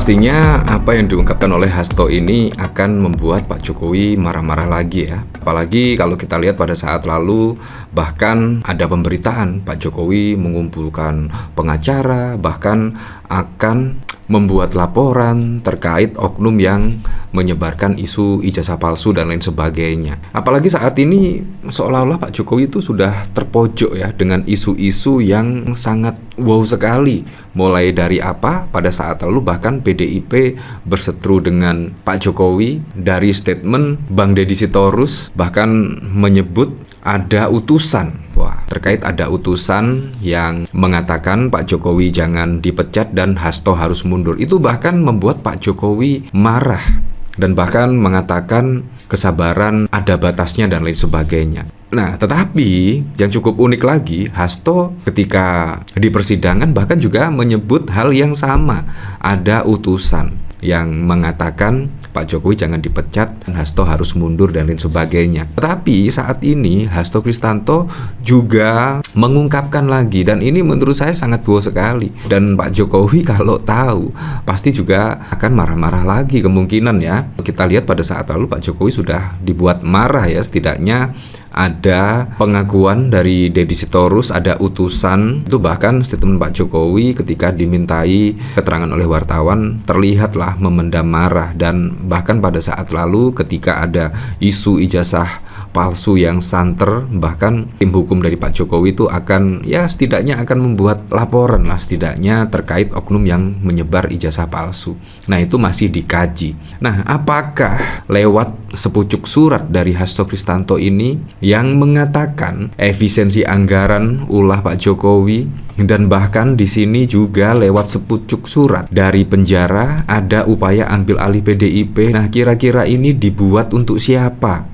Pastinya apa yang diungkapkan oleh Hasto ini akan membuat Pak Jokowi marah-marah lagi ya. Apalagi kalau kita lihat pada saat lalu bahkan ada pemberitaan Pak Jokowi mengumpulkan pengacara, bahkan akan membuat laporan terkait oknum yang menyebarkan isu ijazah palsu dan lain sebagainya. Apalagi saat ini seolah-olah Pak Jokowi itu sudah terpojok ya dengan isu-isu yang sangat wow sekali. Mulai dari apa? Pada saat lalu bahkan PDIP berseteru dengan Pak Jokowi, dari statement Bang Deddy Sitorus bahkan menyebut ada utusan. Wah, terkait ada utusan yang mengatakan Pak Jokowi jangan dipecat dan Hasto harus mundur. Itu bahkan membuat Pak Jokowi marah dan bahkan mengatakan kesabaran ada batasnya dan lain sebagainya. Nah, tetapi yang cukup unik lagi, Hasto ketika di persidangan bahkan juga menyebut hal yang sama. Ada utusan yang mengatakan Pak Jokowi jangan dipecat, Hasto harus mundur dan lain sebagainya. Tetapi saat ini Hasto Kristanto juga mengungkapkan lagi, dan ini menurut saya sangat wow sekali. Dan Pak Jokowi kalau tahu pasti juga akan marah-marah lagi kemungkinan ya. Kita lihat pada saat lalu Pak Jokowi sudah dibuat marah ya, setidaknya ada pengakuan dari Deddy Sitorus, ada utusan. Itu bahkan statement Pak Jokowi ketika dimintai keterangan oleh wartawan terlihatlah memendam marah. Dan bahkan pada saat lalu ketika ada isu ijazah palsu yang santer, bahkan tim hukum dari Pak Jokowi itu akan ya setidaknya akan membuat laporan lah setidaknya terkait oknum yang menyebar ijazah palsu. Nah, itu masih dikaji. Nah, apakah lewat sepucuk surat dari Hasto Kristanto ini yang mengatakan efisiensi anggaran ulah Pak Jokowi, dan bahkan di sini juga lewat sepucuk surat dari penjara ada upaya ambil alih PDIP. Nah, kira-kira ini dibuat untuk siapa?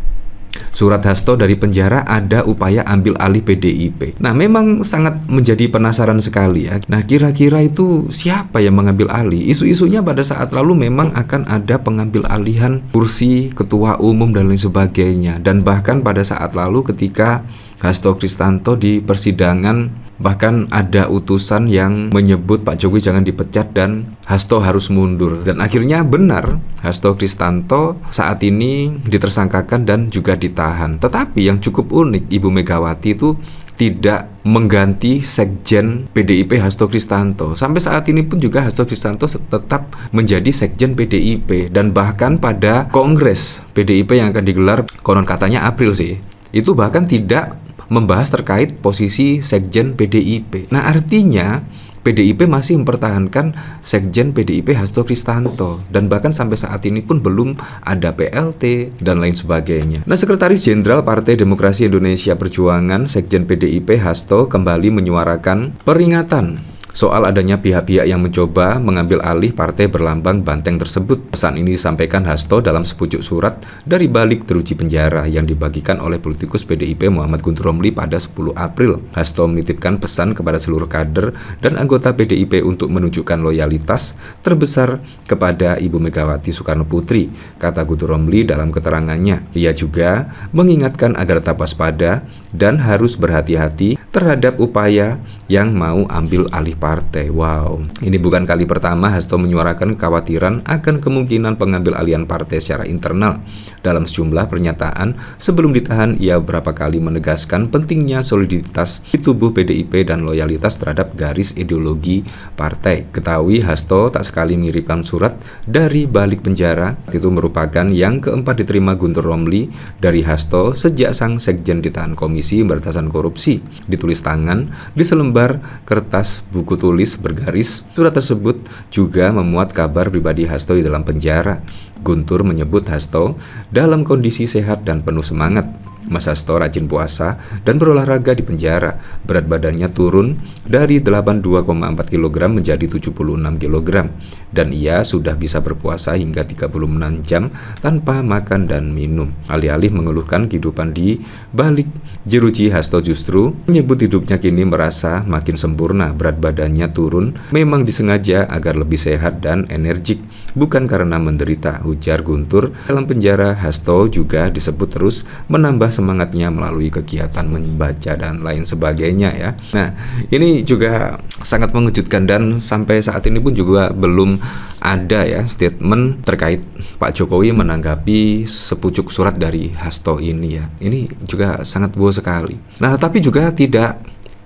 Surat Hasto dari penjara ada upaya ambil alih PDIP. Nah, memang sangat menjadi penasaran sekali ya. Nah, kira-kira itu siapa yang mengambil alih? Isu-isunya pada saat lalu memang akan ada pengambil alihan kursi ketua umum dan lain sebagainya. Dan bahkan pada saat lalu ketika Hasto Kristanto di persidangan bahkan ada utusan yang menyebut Pak Jokowi jangan dipecat dan Hasto harus mundur. Dan akhirnya benar, Hasto Kristanto saat ini ditersangkakan dan juga ditahan. Tetapi yang cukup unik, Ibu Megawati itu tidak mengganti sekjen PDIP Hasto Kristanto. Sampai saat ini pun juga Hasto Kristanto tetap menjadi sekjen PDIP. Dan bahkan pada kongres PDIP yang akan digelar konon katanya April sih, itu bahkan tidak membahas terkait posisi sekjen PDIP. Nah, artinya PDIP masih mempertahankan sekjen PDIP Hasto Kristanto, dan bahkan sampai saat ini pun belum ada PLT dan lain sebagainya. Nah, Sekretaris Jenderal Partai Demokrasi Indonesia Perjuangan sekjen PDIP Hasto kembali menyuarakan peringatan soal adanya pihak-pihak yang mencoba mengambil alih partai berlambang banteng tersebut. Pesan ini disampaikan Hasto dalam sepucuk surat dari balik teruji penjara yang dibagikan oleh politikus PDIP Muhammad Guntur Romli pada 10 April. Hasto menitipkan pesan kepada seluruh kader dan anggota PDIP untuk menunjukkan loyalitas terbesar kepada Ibu Megawati Soekarno Putri, kata Guntur Romli dalam keterangannya. Ia juga mengingatkan agar tetap waspada dan harus berhati-hati terhadap upaya yang mau ambil alih partai. Wow, ini bukan kali pertama Hasto menyuarakan kekhawatiran akan kemungkinan pengambil alihan partai secara internal. Dalam sejumlah pernyataan sebelum ditahan, ia beberapa kali menegaskan pentingnya soliditas di tubuh PDIP dan loyalitas terhadap garis ideologi partai. Ketahui Hasto tak sekali mengirimkan surat dari balik penjara. Itu merupakan yang keempat diterima Guntur Romli dari Hasto sejak sang sekjen ditahan Komisi Pemberantasan Korupsi. Ditulis tangan di selembar kertas buku tulis bergaris. Surat tersebut juga memuat kabar pribadi Hasto di dalam penjara. Guntur menyebut Hasto dalam kondisi sehat dan penuh semangat. Mas Hasto rajin puasa dan berolahraga di penjara. Berat badannya turun dari 82,4 kg menjadi 76 kg. Dan ia sudah bisa berpuasa hingga 36 jam tanpa makan dan minum. Alih-alih mengeluhkan kehidupan di balik jeruji, Hasto justru menyebut hidupnya kini merasa makin sempurna. Berat badannya turun memang disengaja agar lebih sehat dan energik, bukan karena menderita, ujar Guntur. Dalam penjara, Hasto juga disebut terus menambah semangatnya melalui kegiatan membaca dan lain sebagainya ya. Nah, ini juga sangat mengejutkan dan sampai saat ini pun juga belum ada ya statement terkait Pak Jokowi menanggapi sepucuk surat dari Hasto ini ya. Ini juga sangat bohong sekali. Nah, tapi juga tidak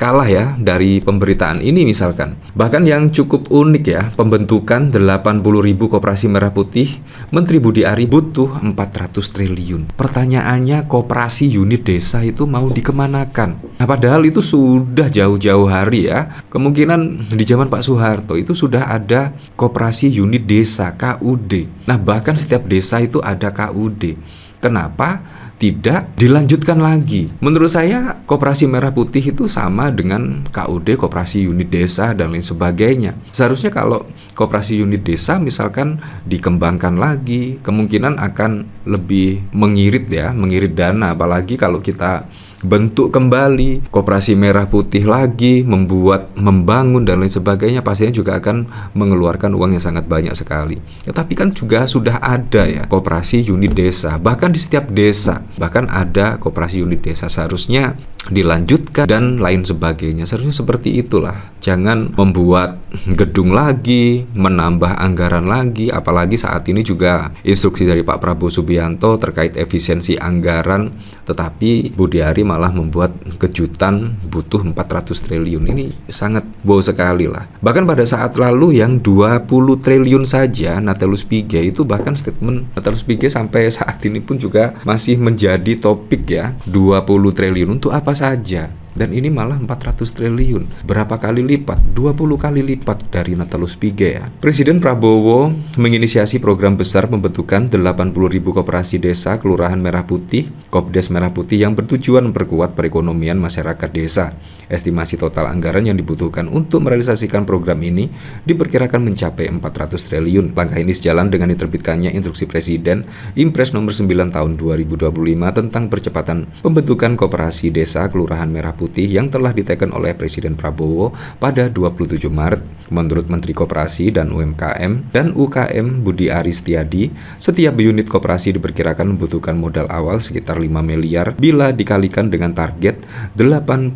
kalah ya dari pemberitaan ini misalkan. Bahkan yang cukup unik ya, pembentukan 80.000 koperasi merah putih, Menteri Budi Ari butuh 400 triliun. Pertanyaannya, koperasi unit desa itu mau dikemanakan? Nah, padahal itu sudah jauh-jauh hari ya. Kemungkinan di zaman Pak Soeharto itu sudah ada koperasi unit desa, KUD. Nah, bahkan setiap desa itu ada KUD. Kenapa tidak dilanjutkan lagi? Menurut saya koperasi merah putih itu sama dengan KUD, koperasi unit desa dan lain sebagainya. Seharusnya kalau koperasi unit desa misalkan dikembangkan lagi, kemungkinan akan lebih mengirit dana, apalagi kalau kita bentuk kembali koperasi merah putih lagi, membangun dan lain sebagainya, pastinya juga akan mengeluarkan uang yang sangat banyak sekali. Tetapi kan juga sudah ada ya koperasi unit desa, bahkan di setiap desa, bahkan ada koperasi unit desa, seharusnya dilanjutkan dan lain sebagainya. Seharusnya seperti itulah. Jangan membuat gedung lagi, menambah anggaran lagi, apalagi saat ini juga instruksi dari Pak Prabowo Subianto terkait efisiensi anggaran, tetapi Budi Ari malah membuat kejutan butuh 400 triliun. Ini sangat bohong sekali lah. Bahkan pada saat lalu yang 20 triliun saja Nathalys Pigai itu, bahkan statement Nathalys Pigai sampai saat ini pun juga masih menjadi topik ya. 20 triliun untuk apa saja? Dan ini malah 400 triliun. Berapa kali lipat? 20 kali lipat dari Nathalys Pigai ya. Presiden Prabowo menginisiasi program besar pembentukan 80.000 koperasi desa kelurahan merah putih, Kopdes merah putih, yang bertujuan memperkuat perekonomian masyarakat desa. Estimasi total anggaran yang dibutuhkan untuk merealisasikan program ini diperkirakan mencapai 400 triliun. Langkah ini sejalan dengan diterbitkannya Instruksi Presiden Impres nomor 9 tahun 2025 tentang percepatan pembentukan koperasi desa kelurahan merah putih yang telah diteken oleh Presiden Prabowo pada 27 Maret. Menurut Menteri Koperasi dan UMKM dan UKM Budi Ari Setiadi, setiap unit koperasi diperkirakan membutuhkan modal awal sekitar 5 miliar bila dikalikan dengan target 80.000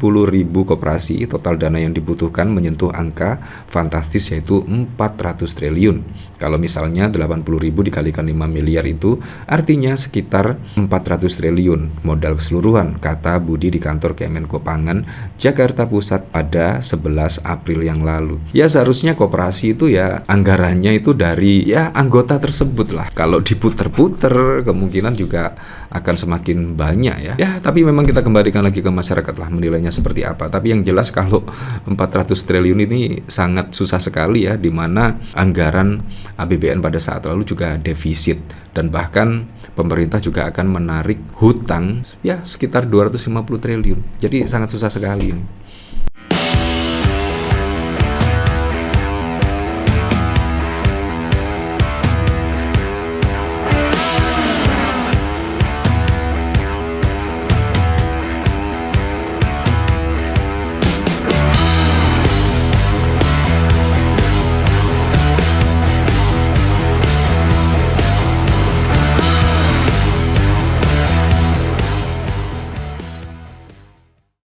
koperasi. Total dana yang dibutuhkan menyentuh angka fantastis yaitu 400 triliun. Kalau misalnya 80.000 dikalikan 5 miliar itu artinya sekitar 400 triliun modal keseluruhan, kata Budi di kantor Kemenko Pangan, Jakarta Pusat pada 11 April yang lalu. Ya seharusnya koperasi itu ya anggarannya itu dari ya anggota tersebut lah. Kalau diputer-puter kemungkinan juga akan semakin banyak ya. Ya tapi memang kita kembalikan lagi ke masyarakat lah menilainya seperti apa. Tapi yang jelas kalau 400 triliun ini sangat susah sekali ya, di mana anggaran APBN pada saat lalu juga defisit dan bahkan pemerintah juga akan menarik hutang ya sekitar 250 triliun. Jadi sangat susah sekali ini.